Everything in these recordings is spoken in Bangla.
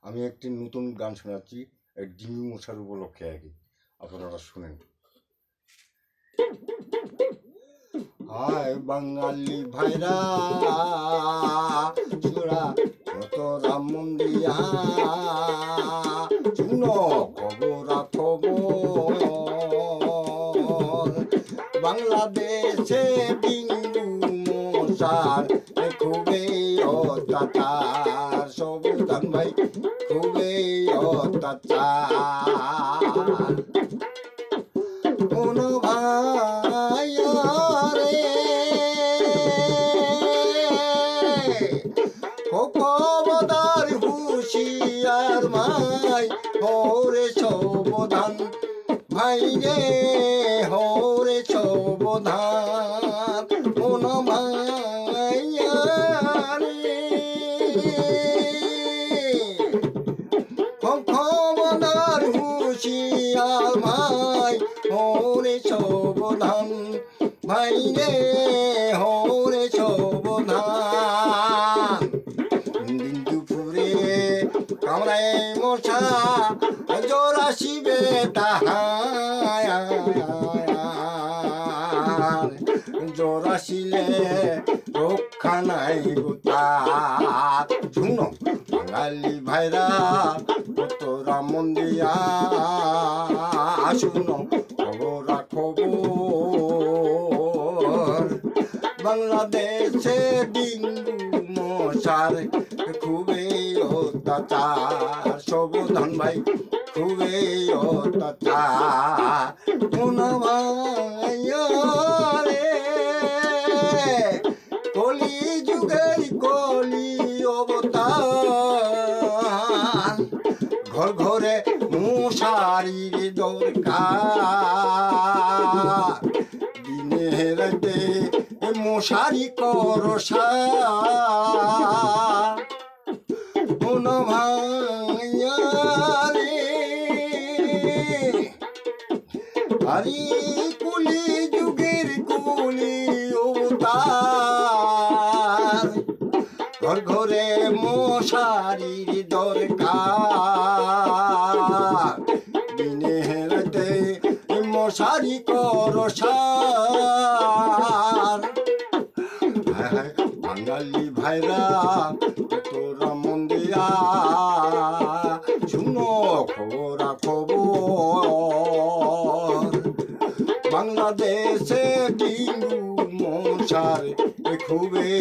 আমি একটি নতুন গান শোনাচ্ছি ডিঙি মশার উপলক্ষে আর কি, আপনারা শুনেন। হায় বাঙালি ভাইরা চূড়া কত রাম মন্দিরা শুনো খবরা খবর বাংলাদেশে ডিঙ্গু মশার খুবই অত্যাচার, সবুদান ভাই খুবই অত্যাচার। কোন ভাই রে খবরদার হুশিয়ার ভাই হরে সবধান ভাই রে হরে সবধান। কোন ভাই রে খবরদার হুশিয়ার ভাই হরে সবধান ভাই রে হরে সবধান। দিন দুপুরে কামড়ায় মশা জ্বর আসিবে তাহার, জ্বর আসিলে রক্ষা নাই গোতার। শুনো বাঙালি ভাইরা কত রাম মন্দিরা শুনো খবরা খবর বাংলাদেশে ডিঙ্গু মশার খুবই অত্যাচার, সবধান ভাই খুবই অত্যাচার। কোন ভাই রে কলি যুগের কলি অবতার, ঘর ঘরে মশারির দরকার, দিনে রাতে মশারি করসা। কোন ভাই রে আরে কুলি যুগের কুলি অবতার, ঘর ঘরে মশারির দরকার, দিনে রাতে মশারি করসার। বাঙালি ভাইরা তোরা মন্দিরা শুনো খবরা খবর বাংলাদেশে ডিঙ্গু মশার খুবই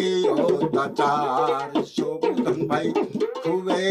অত্যাচার, সবধান ভাই